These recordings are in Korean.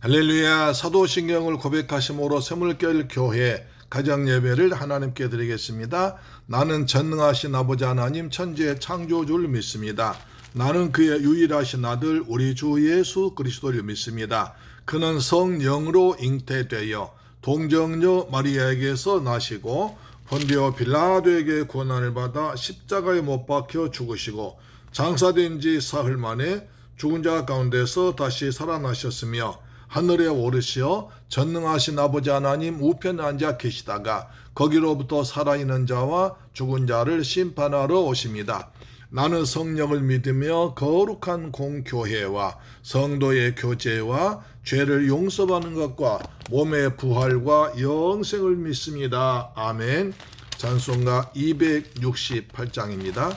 할렐루야. 사도신경을 고백하심으로 세물결 교회 가정예배를 하나님께 드리겠습니다. 나는 전능하신 아버지 하나님 천지의 창조주를 믿습니다. 나는 그의 유일하신 아들 우리 주 예수 그리스도를 믿습니다. 그는 성령으로 잉태되어 동정녀 마리아에게서 나시고 본디오 빌라도에게 고난을 받아 십자가에 못 박혀 죽으시고 장사된 지 사흘 만에 죽은 자 가운데서 다시 살아나셨으며 하늘에 오르시어 전능하신 아버지 하나님 우편에 앉아 계시다가 거기로부터 살아있는 자와 죽은 자를 심판하러 오십니다. 나는 성령을 믿으며 거룩한 공교회와 성도의 교제와 죄를 용서받는 것과 몸의 부활과 영생을 믿습니다. 아멘. 찬송가 268장입니다.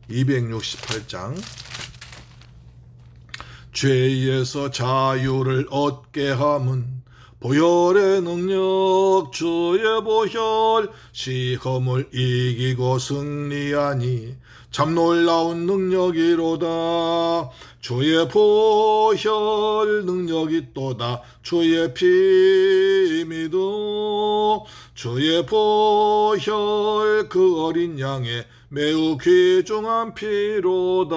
268장. 죄에서 자유를 얻게 함은 보혈의 능력 주의 보혈 시험을 이기고 승리하니 참 놀라운 능력이로다. 주의 보혈 능력이 또다. 주의 피 믿어 주의 보혈 그 어린 양의 매우 귀중한 피로다.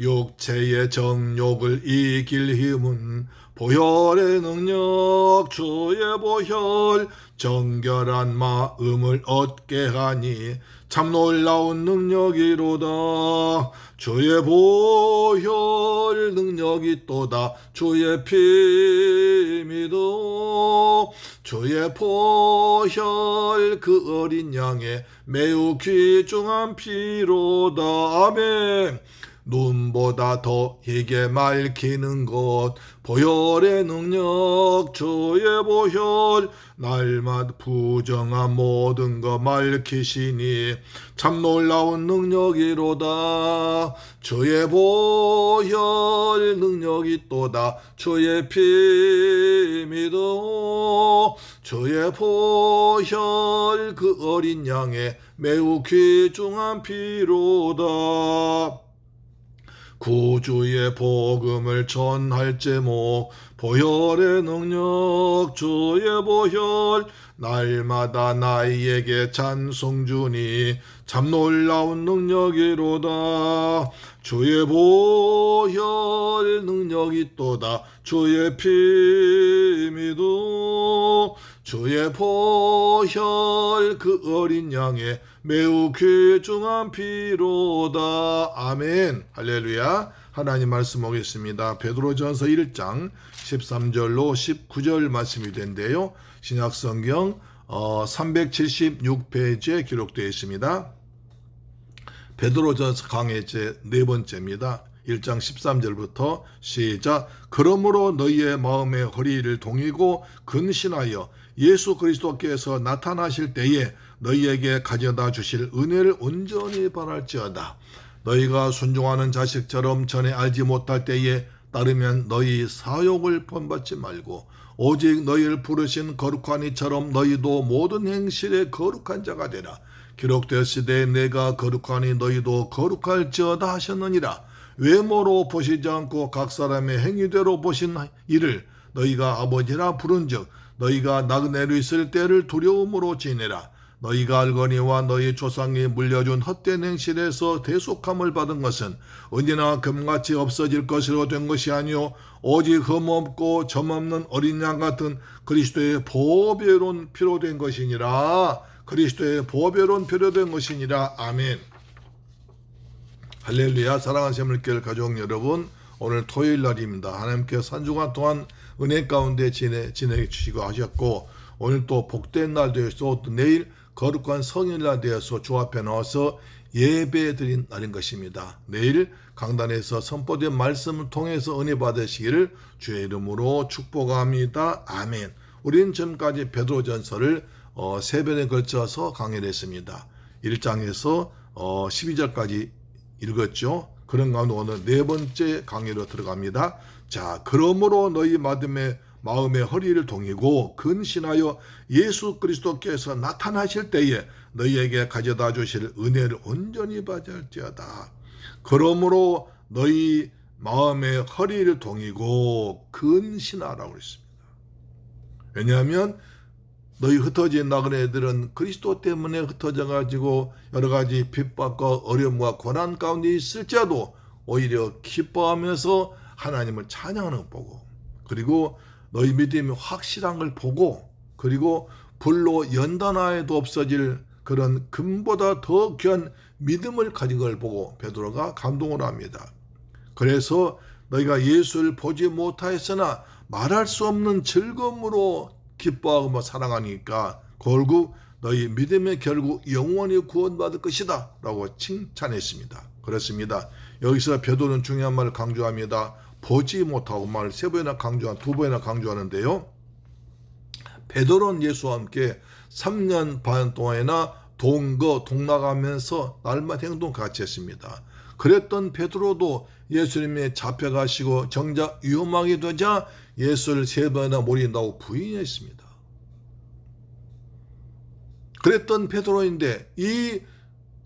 육체의 정욕을 이길 힘은 보혈의 능력 주의 보혈 정결한 마음을 얻게 하니 참 놀라운 능력이로다. 주의 보혈 능력이 또다. 주의 피 믿어 주의 보혈 그 어린 양의 매우 귀중한 피로다. 아멘. 눈보다 더 희게 맑히는 것 보혈의 능력 주의 보혈 날마다 부정한 모든 것 맑히시니 참 놀라운 능력이로다. 주의 보혈 능력이 또다. 주의 피 믿어 주의 보혈 그 어린 양의 매우 귀중한 피로다. 구주의 복음을 전할 제목 보혈의 능력 주의 보혈 날마다 나에게 찬송 주니 참 놀라운 능력이로다. 주의 보혈 능력이 또다. 주의 피 믿어 주의 보혈 그 어린 양의 매우 귀중한 피로다. 아멘. 할렐루야. 하나님 말씀 보겠습니다. 베드로전서 1장 13절로 19절 말씀이 된대요. 신약성경 376페이지에 기록되어 있습니다. 베드로전서 강의 제 네 번째입니다. 1장 13절부터 시작. 그러므로 너희의 마음의 허리를 동이고 근신하여 예수 그리스도께서 나타나실 때에 너희에게 가져다 주실 은혜를 온전히 바랄지어다. 너희가 순종하는 자식처럼 전에 알지 못할 때에 따르면 너희 사욕을 본받지 말고 오직 너희를 부르신 거룩한 이처럼 너희도 모든 행실에 거룩한 자가 되라. 기록되었으되 내가 거룩하니 너희도 거룩할지어다 하셨느니라. 외모로 보시지 않고 각 사람의 행위대로 보신 이를 너희가 아버지라 부른즉 너희가 나그네로 있을 때를 두려움으로 지내라. 너희가 알거니와 너희 조상이 물려준 헛된 행실에서 대속함을 받은 것은 은이나 금같이 없어질 것으로 된 것이 아니요 오직 흠없고 점없는 어린 양 같은 그리스도의 보배로운 피로 된 것이니라. 그리스도의 보배로운 피로 된 것이니라. 아멘. 할렐루야. 사랑하는 세물교회 가족 여러분, 오늘 토요일 날입니다. 하나님께서 한 주간 동안 은혜 가운데 지내 주시고 하셨고 오늘 또 복된 날 되어서 또 내일 거룩한 성일날 되어서 주 앞에 나와서 예배 드린 날인 것입니다. 내일 강단에서 선포된 말씀을 통해서 은혜 받으시기를 주의 이름으로 축복합니다. 아멘. 우리는 지금까지 베드로전서를 3번에 걸쳐서 강의를 했습니다. 1장에서 12절까지 읽었죠. 그런 가운데 오늘 네 번째 강의로 들어갑니다. 자, 그러므로 너희 마음의 허리를 동이고 근신하여 예수 그리스도께서 나타나실 때에 너희에게 가져다 주실 은혜를 온전히 받을지어다. 그러므로 너희 마음의 허리를 동이고 근신하라고 했습니다. 왜냐하면 너희 흩어진 나그네들은 그리스도 때문에 흩어져 가지고 여러 가지 핍박과 어려움과 고난 가운데 있을지라도 오히려 기뻐하면서 하나님을 찬양하는 걸 보고, 그리고 너희 믿음이 확실한 걸 보고, 그리고 불로 연단하여도 없어질 그런 금보다 더 귀한 믿음을 가진 걸 보고 베드로가 감동을 합니다. 그래서 너희가 예수를 보지 못하였으나 말할 수 없는 즐거움으로 기뻐하고 사랑하니까 결국 너희 믿음의 결국 영원히 구원받을 것이다 라고 칭찬했습니다. 그렇습니다. 여기서 베드로는 중요한 말을 강조합니다. 보지 못하고 말을 두 번이나 강조하는데요. 베드로는 예수와 함께 3년 반 동안이나 동나가면서 날마다 행동 같이 했습니다. 그랬던 베드로도 예수님이 잡혀가시고 정작 위험하게 되자 예수를 3번이나 모른다고 부인했습니다. 그랬던 베드로인데 이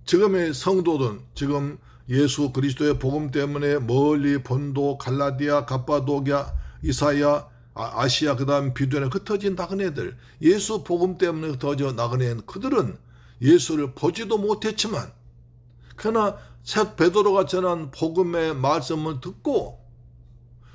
지금의 성도들은 지금 예수 그리스도의 복음 때문에 멀리 본도, 갈라디아, 갑바도기아, 이사야, 아시아, 그 다음 비두에 흩어진 나그네들, 예수 복음 때문에 흩어져 나그네 그들은 예수를 보지도 못했지만 그러나 베드로가 전한 복음의 말씀을 듣고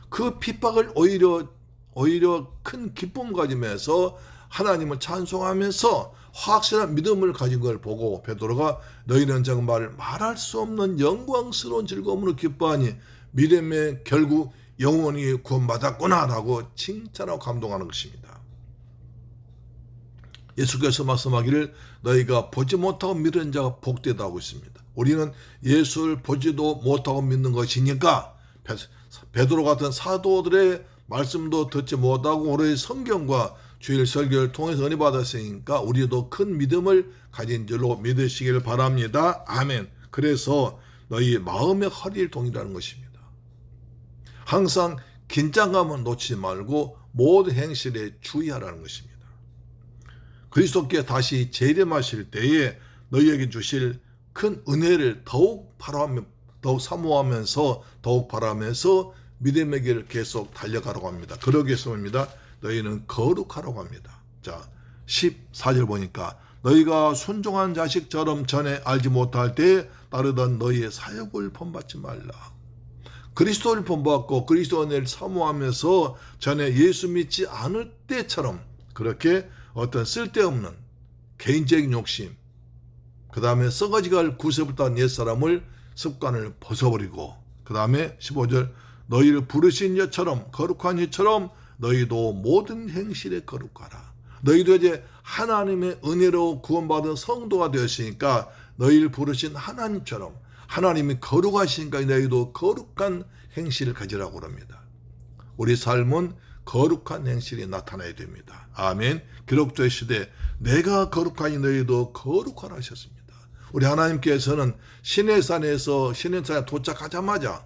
그 핍박을 오히려 큰 기쁨 가지면서 하나님을 찬송하면서 확실한 믿음을 가진 걸 보고 베드로가 너희는 정말 말할 수 없는 영광스러운 즐거움으로 기뻐하니 믿음의 결국 영원히 구원받았구나 라고 칭찬하고 감동하는 것입니다. 예수께서 말씀하기를 너희가 보지 못하고 믿는 자가 복되다 하고 있습니다. 우리는 예수를 보지도 못하고 믿는 것이니까 베드로 같은 사도들의 말씀도 듣지 못하고 오로지 성경과 주일 설교를 통해서 은혜 받았으니까 우리도 큰 믿음을 가진 줄로 믿으시기를 바랍니다. 아멘. 그래서 너희 마음의 허리를 동이라는 것입니다. 항상 긴장감을 놓치지 말고 모든 행실에 주의하라는 것입니다. 그리스도께 다시 재림하실 때에 너희에게 주실 큰 은혜를 더욱 사모하면서 더욱 바라면서 믿음의 길을 계속 달려가라고 합니다. 그러기 위해서입니다. 너희는 거룩하라고 합니다. 자, 14절 보니까 너희가 순종한 자식처럼 전에 알지 못할 때에 따르던 너희의 사역을 본받지 말라. 그리스도를 본받고 그리스도 은혜를 사모하면서 전에 예수 믿지 않을 때처럼 그렇게 어떤 쓸데없는 개인적인 욕심, 그 다음에 썩어지갈 구세부터 옛사람을 습관을 벗어버리고, 그 다음에 15절 너희를 부르신 이처럼 거룩한 이처럼 너희도 모든 행실에 거룩하라. 너희도 이제 하나님의 은혜로 구원받은 성도가 되었으니까 너희를 부르신 하나님처럼 하나님이 거룩하시니까 너희도 거룩한 행실을 가지라고 합니다. 우리 삶은 거룩한 행실이 나타나야 됩니다. 아멘. 기록되시되 내가 거룩하니 너희도 거룩하라 하셨습니다. 우리 하나님께서는 시내산에 도착하자마자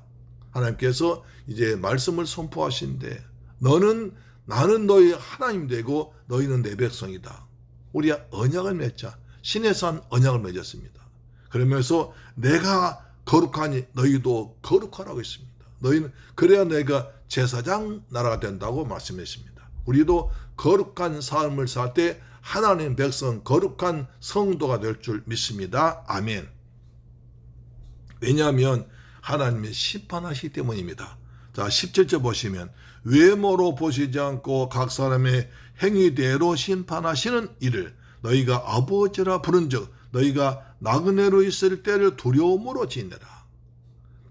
하나님께서 이제 말씀을 선포하신데 나는 너희 하나님 되고 너희는 내 백성이다. 우리가 언약을 맺자. 시내산 언약을 맺었습니다. 그러면서 내가 거룩하니 너희도 거룩하라고 했습니다. 너희는 그래야 내가 제사장 나라가 된다고 말씀했습니다. 우리도 거룩한 삶을 살 때 하나님 백성 거룩한 성도가 될 줄 믿습니다. 아멘. 왜냐하면 하나님이 심판하시기 때문입니다. 자, 17절 보시면 외모로 보시지 않고 각 사람의 행위대로 심판하시는 이를 너희가 아버지라 부른즉 너희가 나그네로 있을 때를 두려움으로 지내라.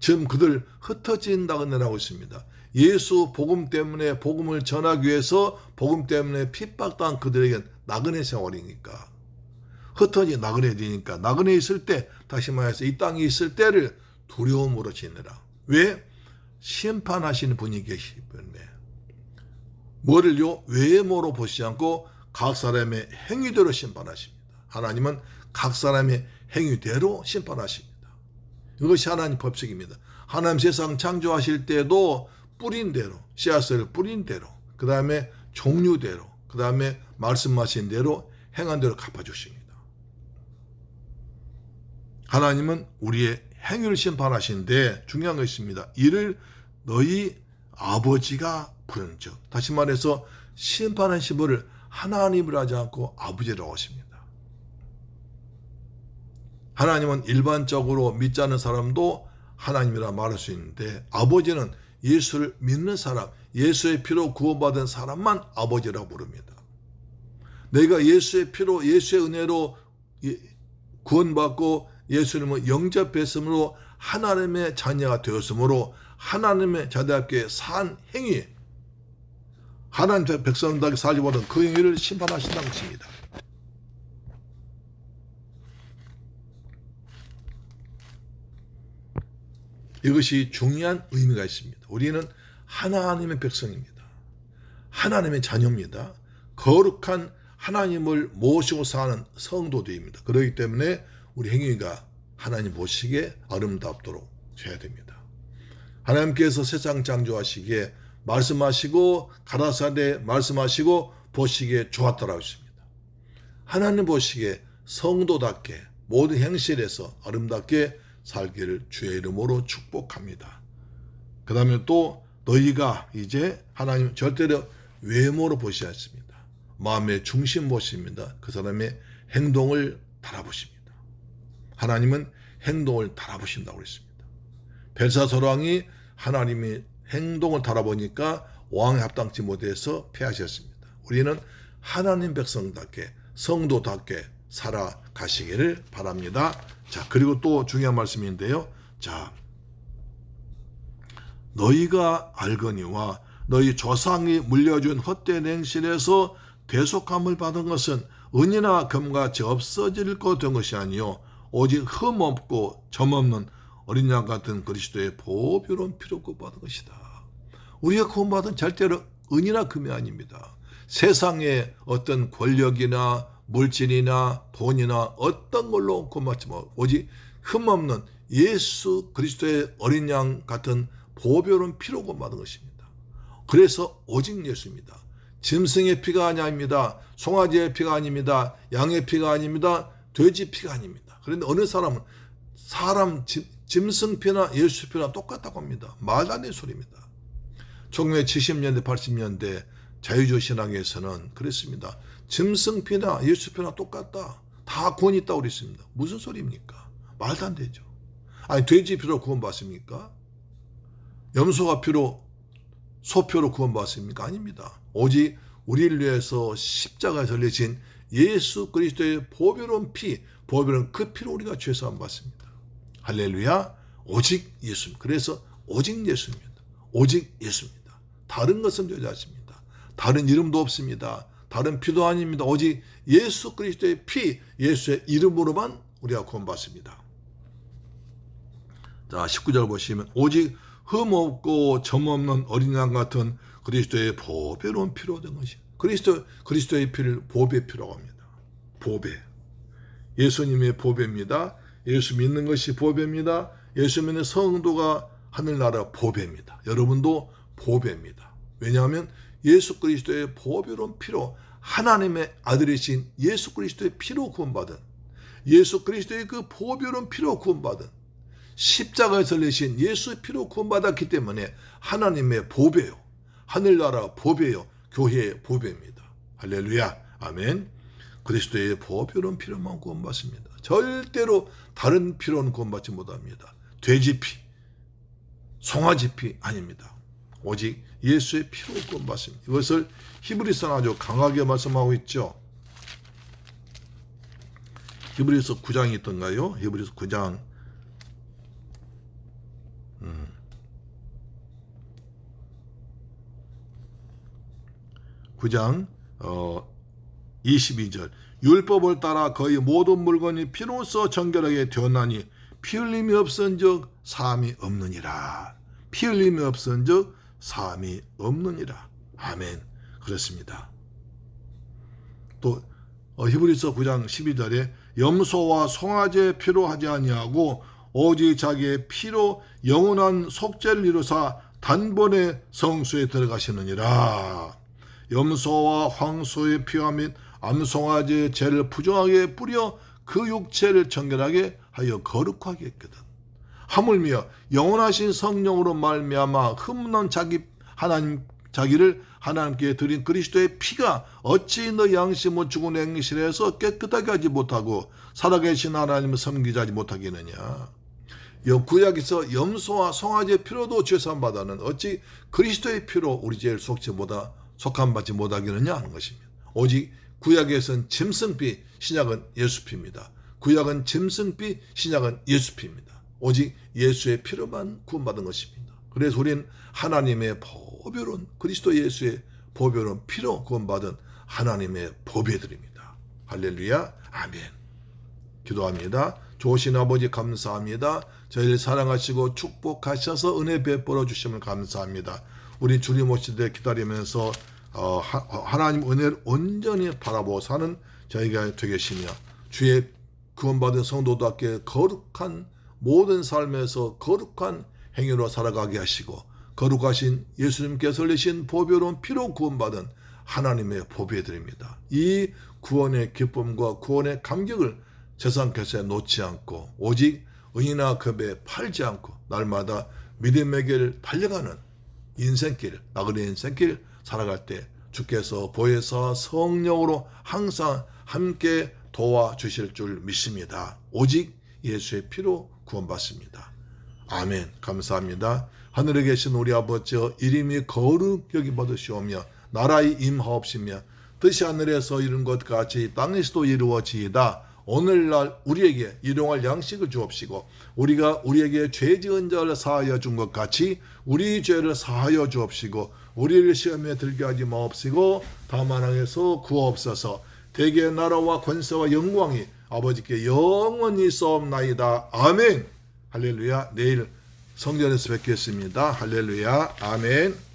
지금 그들 흩어진 나그네라고 있습니다. 예수 복음 때문에 복음을 전하기 위해서 복음 때문에 핍박당한 그들에게 나그네 생활이니까 흩어진 나그네들이니까 나그네 있을 때 다시 말해서 이 땅에 있을 때를 두려움으로 지내라. 왜? 심판하시는 분이 계시기 때문에. 뭐를요? 외모로 보시지 않고 각 사람의 행위대로 심판하십니다. 하나님은 각 사람의 행위대로 심판하십니다. 이것이 하나님 법칙입니다. 하나님 세상 창조하실 때도 뿌린 대로, 씨앗을 뿌린 대로, 그 다음에 종류대로, 그 다음에 말씀하신 대로 행한 대로 갚아주십니다. 하나님은 우리의 행위를 심판하시는데 중요한 것이 있습니다. 이를 너희 아버지가 부른즉. 다시 말해서 심판하신 분을 하나님을 하지 않고 아버지라고 하십니다. 하나님은 일반적으로 믿지 않는 사람도 하나님이라 말할 수 있는데, 아버지는 예수를 믿는 사람, 예수의 피로 구원받은 사람만 아버지라고 부릅니다. 내가 예수의 피로, 예수의 은혜로 구원받고 예수님을 영접했으므로 하나님의 자녀가 되었으므로 하나님의 자녀답게 산 행위, 하나님의 백성답게 살지 못한 그 행위를 심판하신다는 것입니다. 이것이 중요한 의미가 있습니다. 우리는 하나님의 백성입니다. 하나님의 자녀입니다. 거룩한 하나님을 모시고 사는 성도들입니다. 그렇기 때문에 우리 행위가 하나님 보시기에 아름답도록 해야 됩니다. 하나님께서 세상 창조하시기에 말씀하시고 가라사대 말씀하시고 보시기에 좋았더라고 했습니다. 하나님 보시기에 성도답게 모든 행실에서 아름답게 살기를 주의 이름으로 축복합니다. 그 다음에 또 너희가 이제 하나님 절대로 외모로 보시지 않습니다. 마음의 중심 보십니다. 그 사람의 행동을 바라보십니다. 하나님은 행동을 바라보신다고 했습니다. 벨사솔왕이 하나님의 행동을 바라보니까 왕에 합당치 못해서 패하셨습니다. 우리는 하나님 백성답게 성도답게 살아가시기를 바랍니다. 자, 그리고 또 중요한 말씀인데요. 자, 너희가 알거니와 너희 조상이 물려준 헛된 행실에서 대속함을 받은 것은 은이나 금같이 없어질 것 된 것이 아니요 오직 흠없고 점없는 어린 양 같은 그리스도의 보배로운 피로 구원받은 것이다. 우리가 구원받은 절대로 은이나 금이 아닙니다. 세상의 어떤 권력이나 물질이나 돈이나 어떤 걸로 구원받지 못, 오직 흠없는 예수 그리스도의 어린 양 같은 보배로운 피로 구원받은 것입니다. 그래서 오직 예수입니다. 짐승의 피가 아닙니다. 송아지의 피가 아닙니다. 양의 피가 아닙니다. 돼지 피가 아닙니다. 그런데 어느 사람은 짐승 피나 예수 피나 똑같다고 합니다. 말도 안 되는 소리입니다. 1970년대 80년대 자유주의 신학에서는 그랬습니다. 짐승 피나 예수 피나 똑같다. 다 구원이 있다고 그랬습니다. 무슨 소리입니까? 말도 안 되죠. 아니 돼지 피로 구원받습니까? 염소가 피로 소표로 구원받습니까? 아닙니다. 오직 우리를 위해서 십자가에 달려진 예수 그리스도의 보배로운 피, 보배로운 그 피로 우리가 죄 사함 받습니다. 할렐루야. 오직 예수입니다. 그래서 오직 예수입니다. 오직 예수입니다. 다른 것은 되지 않습니다. 다른 이름도 없습니다. 다른 피도 아닙니다. 오직 예수 그리스도의 피, 예수의 이름으로만 우리가 구원받습니다. 자, 19절 보시면 오직 흠없고 점없는 어린 양 같은 그리스도의 보배로운 피로 된 것이 그리스도의 피를 보배피라고 합니다. 보배. 예수님의 보배입니다. 예수 믿는 것이 보배입니다. 예수 믿는 성도가 하늘나라 보배입니다. 여러분도 보배입니다. 왜냐하면 예수 그리스도의 보배로운 피로 하나님의 아들이신 예수 그리스도의 피로 구원받은 예수 그리스도의 그 보배로운 피로 구원받은 십자가에서 내신 예수의 피로 구원받았기 때문에 하나님의 보배요. 하늘나라 보배요. 교회의 보배입니다. 할렐루야. 아멘. 그리스도의 보배로운 피로만 구원받습니다. 절대로 다른 피로는 구원받지 못합니다. 돼지피, 송아지피 아닙니다. 오직 예수의 피로 구원받습니다. 이것을 히브리서는 아주 강하게 말씀하고 있죠. 히브리서 9장이 있던가요? 히브리서 9장 9장 22절 율법을 따라 거의 모든 물건이 피로써 정결하게 되었나니 피 흘림이 없은즉 사함이 없느니라. 피 흘림이 없은즉 사함이 없느니라. 아멘. 그렇습니다. 또 히브리서 9장 12절에 염소와 송아지의 피로 하지 아니하고 오직 자기의 피로 영원한 속죄를 이루사 단번에 성수에 들어가시느니라. 염소와 황소의 피와 및 암송아지의 죄를 부정하게 뿌려 그 육체를 정결하게 하여 거룩하게 했거든. 하물며 영원하신 성령으로 말미암아 흠없는 자기를 하나님께 드린 그리스도의 피가 어찌 너 양심을 죽은 행실에서 깨끗하게 하지 못하고 살아계신 하나님을 섬기지 하지 못하겠느냐. 구약에서 염소와 송아지의 피로도 죄사함받아는 어찌 그리스도의 피로 우리 죄를 속함받지 못하겠느냐 하는 것입니다. 오직 구약에서는 짐승피, 신약은 예수피입니다. 구약은 짐승피, 신약은 예수피입니다. 오직 예수의 피로만 구원받은 것입니다. 그래서 우리는 하나님의 보배로운 그리스도 예수의 보배로운 피로 구원받은 하나님의 보배들입니다. 할렐루야, 아멘. 기도합니다. 좋으신 아버지 감사합니다. 저희를 사랑하시고 축복하셔서 은혜 베풀어 주심을 감사합니다. 우리 주님 오실 때 기다리면서 하나님 은혜를 온전히 바라보고 사는 저희가 되겠으며 주의 구원받은 성도답게 거룩한 모든 삶에서 거룩한 행위로 살아가게 하시고 거룩하신 예수님께서 흘리신 보배로운 피로 구원받은 하나님의 보배드립니다. 이 구원의 기쁨과 구원의 감격을 세상에서 놓지 않고 오직 은이나 금에 팔지 않고 날마다 믿음의 길 달려가는 인생길, 나그네 인생길 살아갈 때 주께서 보혜사 성령으로 항상 함께 도와주실 줄 믿습니다. 오직 예수의 피로 구원받습니다. 아멘. 감사합니다. 하늘에 계신 우리 아버지 이름이 거룩 여기 받으시오며 나라의 임하옵시며 뜻이 하늘에서 이룬 것 같이 땅에서도 이루어지이다. 오늘날 우리에게 일용할 양식을 주옵시고 우리가 우리에게 죄 지은 자를 사하여 준 것 같이 우리 죄를 사하여 주옵시고 우리를 시험에 들게 하지 마옵시고 다만 악에서 구하옵소서. 대개의 나라와 권세와 영광이 아버지께 영원히 있사옵나이다. 아멘. 할렐루야. 내일 성전에서 뵙겠습니다. 할렐루야. 아멘.